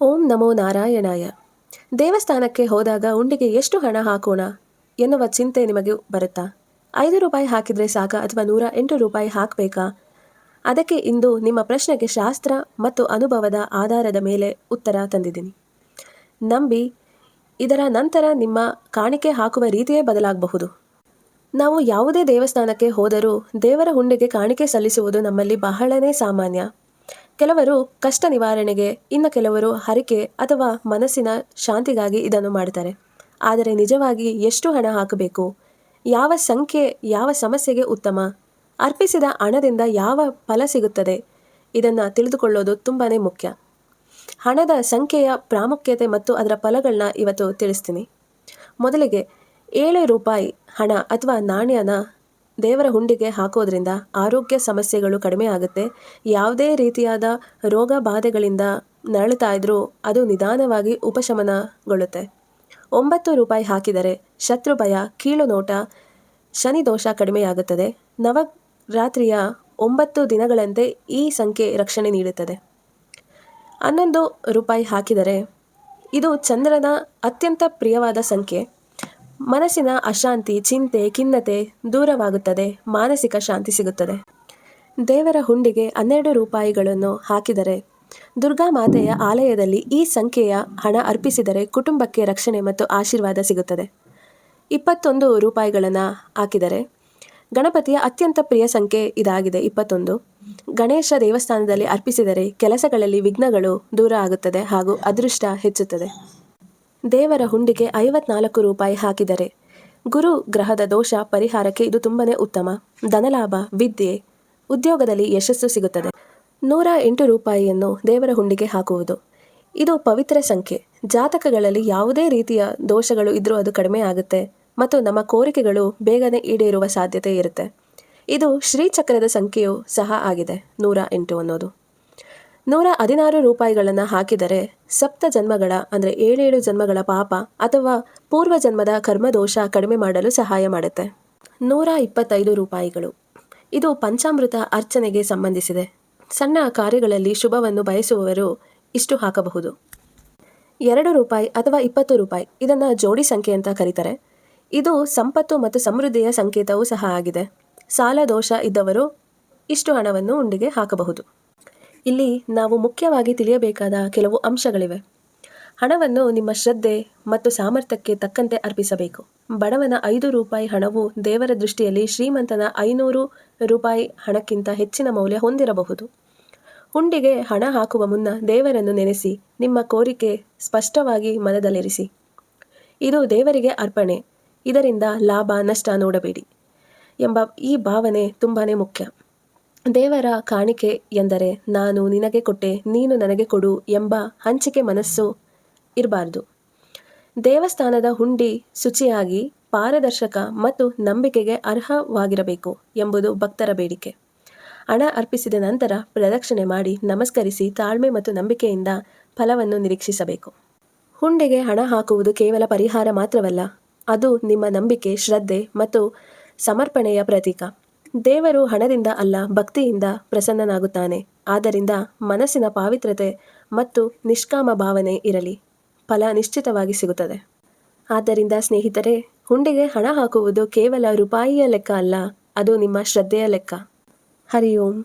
ಓಂ ನಮೋ ನಾರಾಯಣಾಯ. ದೇವಸ್ಥಾನಕ್ಕೆ ಹೋದಾಗ ಉಂಡಿಗೆ ಎಷ್ಟು ಹಣ ಹಾಕೋಣ ಎನ್ನುವ ಚಿಂತೆ ನಿಮಗೆ ಬರುತ್ತಾ? 5 ರೂಪಾಯಿ ಹಾಕಿದರೆ ಸಾಕ ಅಥವಾ 108 ರೂಪಾಯಿ ಹಾಕಬೇಕಾ? ಅದಕ್ಕೆ ಇಂದು ನಿಮ್ಮ ಪ್ರಶ್ನೆಗೆ ಶಾಸ್ತ್ರ ಮತ್ತು ಅನುಭವದ ಆಧಾರದ ಮೇಲೆ ಉತ್ತರ ತಂದಿದ್ದೀನಿ. ನಂಬಿ, ಇದರ ನಂತರ ನಿಮ್ಮ ಕಾಣಿಕೆ ಹಾಕುವ ರೀತಿಯೇ ಬದಲಾಗಬಹುದು. ನಾವು ಯಾವುದೇ ದೇವಸ್ಥಾನಕ್ಕೆ ಹೋದರೂ ದೇವರ ಹುಂಡಿಗೆ ಕಾಣಿಕೆ ಸಲ್ಲಿಸುವುದು ನಮ್ಮಲ್ಲಿ ಬಹಳನೇ ಸಾಮಾನ್ಯ. ಕೆಲವರು ಕಷ್ಟ ನಿವಾರಣೆಗೆ, ಇನ್ನು ಕೆಲವರು ಹರಕೆ ಅಥವಾ ಮನಸ್ಸಿನ ಶಾಂತಿಗಾಗಿ ಇದನ್ನು ಮಾಡ್ತಾರೆ. ಆದರೆ ನಿಜವಾಗಿ ಎಷ್ಟು ಹಣ ಹಾಕಬೇಕು, ಯಾವ ಸಂಖ್ಯೆ ಯಾವ ಸಮಸ್ಯೆಗೆ ಉತ್ತಮ, ಅರ್ಪಿಸಿದ ಹಣದಿಂದ ಯಾವ ಫಲ ಸಿಗುತ್ತದೆ, ಇದನ್ನು ತಿಳಿದುಕೊಳ್ಳೋದು ತುಂಬಾ ಮುಖ್ಯ. ಹಣದ ಸಂಖ್ಯೆಯ ಪ್ರಾಮುಖ್ಯತೆ ಮತ್ತು ಅದರ ಫಲಗಳನ್ನ ಇವತ್ತು ತಿಳಿಸ್ತೀನಿ. ಮೊದಲಿಗೆ 7 ರೂಪಾಯಿ ಹಣ ಅಥವಾ ನಾಣ್ಯನ ದೇವರ ಹುಂಡಿಗೆ ಹಾಕೋದ್ರಿಂದ ಆರೋಗ್ಯ ಸಮಸ್ಯೆಗಳು ಕಡಿಮೆ ಆಗುತ್ತೆ. ಯಾವುದೇ ರೀತಿಯಾದ ರೋಗ ಬಾಧೆಗಳಿಂದ ನರಳುತ್ತಾ ಇದ್ರೂ ಅದು ನಿಧಾನವಾಗಿ ಉಪಶಮನಗೊಳ್ಳುತ್ತೆ. 9 ರೂಪಾಯಿ ಹಾಕಿದರೆ ಶತ್ರು ಭಯ, ಕೀಳು ನೋಟ, ಶನಿ ದೋಷ ಕಡಿಮೆಯಾಗುತ್ತದೆ. ನವರಾತ್ರಿಯ 9 ದಿನಗಳಂತೆ ಈ ಸಂಖ್ಯೆ ರಕ್ಷಣೆ ನೀಡುತ್ತದೆ. 11 ರೂಪಾಯಿ ಹಾಕಿದರೆ ಇದು ಚಂದ್ರನ ಅತ್ಯಂತ ಪ್ರಿಯವಾದ ಸಂಖ್ಯೆ. ಮನಸ್ಸಿನ ಅಶಾಂತಿ, ಚಿಂತೆ, ಖಿನ್ನತೆ ದೂರವಾಗುತ್ತದೆ, ಮಾನಸಿಕ ಶಾಂತಿ ಸಿಗುತ್ತದೆ. ದೇವರ ಹುಂಡಿಗೆ 12 ರೂಪಾಯಿಗಳನ್ನು ಹಾಕಿದರೆ ದುರ್ಗಾ ಮಾತೆಯ ಆಲಯದಲ್ಲಿ ಈ ಸಂಖ್ಯೆಯ ಹಣ ಅರ್ಪಿಸಿದರೆ ಕುಟುಂಬಕ್ಕೆ ರಕ್ಷಣೆ ಮತ್ತು ಆಶೀರ್ವಾದ ಸಿಗುತ್ತದೆ. 21 ರೂಪಾಯಿಗಳನ್ನು ಹಾಕಿದರೆ ಗಣಪತಿಯ ಅತ್ಯಂತ ಪ್ರಿಯ ಸಂಖ್ಯೆ ಇದಾಗಿದೆ 21. ಗಣೇಶ ದೇವಸ್ಥಾನದಲ್ಲಿ ಅರ್ಪಿಸಿದರೆ ಕೆಲಸಗಳಲ್ಲಿ ವಿಘ್ನಗಳು ದೂರ ಆಗುತ್ತದೆ ಹಾಗೂ ಅದೃಷ್ಟ ಹೆಚ್ಚುತ್ತದೆ. ದೇವರ ಹುಂಡಿಗೆ 54 ರೂಪಾಯಿ ಹಾಕಿದರೆ ಗುರು ಗ್ರಹದ ದೋಷ ಪರಿಹಾರಕ್ಕೆ ಇದು ತುಂಬನೇ ಉತ್ತಮ. ಧನಲಾಭ, ವಿದ್ಯೆ, ಉದ್ಯೋಗದಲ್ಲಿ ಯಶಸ್ಸು ಸಿಗುತ್ತದೆ. 108 ರೂಪಾಯಿಯನ್ನು ದೇವರ ಹುಂಡಿಗೆ ಹಾಕುವುದು ಇದು ಪವಿತ್ರ ಸಂಖ್ಯೆ. ಜಾತಕಗಳಲ್ಲಿ ಯಾವುದೇ ರೀತಿಯ ದೋಷಗಳು ಇದ್ರೂ ಅದು ಕಡಿಮೆ ಆಗುತ್ತೆ ಮತ್ತು ನಮ್ಮ ಕೋರಿಕೆಗಳು ಬೇಗನೆ ಈಡೇರುವ ಸಾಧ್ಯತೆ ಇರುತ್ತೆ. ಇದು ಶ್ರೀಚಕ್ರದ ಸಂಖ್ಯೆಯೂ ಸಹ ಆಗಿದೆ 108 ಅನ್ನೋದು. 116 ರೂಪಾಯಿಗಳನ್ನು ಹಾಕಿದರೆ ಸಪ್ತ ಜನ್ಮಗಳ ಅಂದರೆ 7 ಜನ್ಮಗಳ ಪಾಪ ಅಥವಾ ಪೂರ್ವ ಜನ್ಮದ ಕರ್ಮದೋಷ ಕಡಿಮೆ ಮಾಡಲು ಸಹಾಯ ಮಾಡುತ್ತೆ. 125 ರೂಪಾಯಿಗಳು ಇದು ಪಂಚಾಮೃತ ಅರ್ಚನೆಗೆ ಸಂಬಂಧಿಸಿದೆ. ಸಣ್ಣ ಕಾರ್ಯಗಳಲ್ಲಿ ಶುಭವನ್ನು ಬಯಸುವವರು ಇಷ್ಟು ಹಾಕಬಹುದು. 2 ರೂಪಾಯಿ ಅಥವಾ 20 ರೂಪಾಯಿ ಇದನ್ನು ಜೋಡಿ ಸಂಖ್ಯೆ ಅಂತ ಕರೀತಾರೆ. ಇದು ಸಂಪತ್ತು ಮತ್ತು ಸಮೃದ್ಧಿಯ ಸಂಕೇತವೂ ಸಹ ಆಗಿದೆ. ಸಾಲ ದೋಷ ಇದ್ದವರು ಇಷ್ಟು ಹಣವನ್ನು ಉಂಡಿಗೆ ಹಾಕಬಹುದು. ಇಲ್ಲಿ ನಾವು ಮುಖ್ಯವಾಗಿ ತಿಳಿಯಬೇಕಾದ ಕೆಲವು ಅಂಶಗಳಿವೆ. ಹಣವನ್ನು ನಿಮ್ಮ ಶ್ರದ್ಧೆ ಮತ್ತು ಸಾಮರ್ಥ್ಯಕ್ಕೆ ತಕ್ಕಂತೆ ಅರ್ಪಿಸಬೇಕು. ಬಡವನ 5 ರೂಪಾಯಿ ಹಣವು ದೇವರ ದೃಷ್ಟಿಯಲ್ಲಿ ಶ್ರೀಮಂತನ 500 ರೂಪಾಯಿ ಹಣಕ್ಕಿಂತ ಹೆಚ್ಚಿನ ಮೌಲ್ಯ ಹೊಂದಿರಬಹುದು. ಹುಂಡಿಗೆ ಹಣ ಹಾಕುವ ಮುನ್ನ ದೇವರನ್ನು ನೆನೆಸಿ ನಿಮ್ಮ ಕೋರಿಕೆ ಸ್ಪಷ್ಟವಾಗಿ ಮನದಲ್ಲಿರಿಸಿ. ಇದು ದೇವರಿಗೆ ಅರ್ಪಣೆ, ಇದರಿಂದ ಲಾಭ ನಷ್ಟ ನೋಡಬೇಡಿ ಎಂಬ ಈ ಭಾವನೆ ತುಂಬಾ ಮುಖ್ಯ. ದೇವರ ಕಾಣಿಕೆ ಎಂದರೆ ನಾನು ನಿನಗೆ ಕೊಟ್ಟೆ, ನೀನು ನನಗೆ ಕೊಡು ಎಂಬ ಹಂಚಿಕೆ ಮನಸ್ಸು ಇರಬಾರ್ದು. ದೇವಸ್ಥಾನದ ಹುಂಡಿ ಶುಚಿಯಾಗಿ, ಪಾರದರ್ಶಕ ಮತ್ತು ನಂಬಿಕೆಗೆ ಅರ್ಹವಾಗಿರಬೇಕು ಎಂಬುದು ಭಕ್ತರ ಬೇಡಿಕೆ. ಹಣ ಅರ್ಪಿಸಿದ ನಂತರ ಪ್ರದಕ್ಷಿಣೆ ಮಾಡಿ ನಮಸ್ಕರಿಸಿ ತಾಳ್ಮೆ ಮತ್ತು ನಂಬಿಕೆಯಿಂದ ಫಲವನ್ನು ನಿರೀಕ್ಷಿಸಬೇಕು. ಹುಂಡಿಗೆ ಹಣ ಹಾಕುವುದು ಕೇವಲ ಪರಿಹಾರ ಮಾತ್ರವಲ್ಲ, ಅದು ನಿಮ್ಮ ನಂಬಿಕೆ, ಶ್ರದ್ಧೆ ಮತ್ತು ಸಮರ್ಪಣೆಯ ಪ್ರತೀಕ. ದೇವರು ಹಣದಿಂದ ಅಲ್ಲ, ಭಕ್ತಿಯಿಂದ ಪ್ರಸನ್ನನಾಗುತ್ತಾನೆ. ಆದ್ದರಿಂದ ಮನಸ್ಸಿನ ಪಾವಿತ್ರತೆ ಮತ್ತು ನಿಷ್ಕಾಮ ಭಾವನೆ ಇರಲಿ, ಫಲ ನಿಶ್ಚಿತವಾಗಿ ಸಿಗುತ್ತದೆ. ಆದ್ದರಿಂದ ಸ್ನೇಹಿತರೆ, ಹುಂಡಿಗೆ ಹಣ ಹಾಕುವುದು ಕೇವಲ ರೂಪಾಯಿಯ ಲೆಕ್ಕ ಅಲ್ಲ, ಅದು ನಿಮ್ಮ ಶ್ರದ್ಧೆಯ ಲೆಕ್ಕ. ಹರಿ ಓಂ.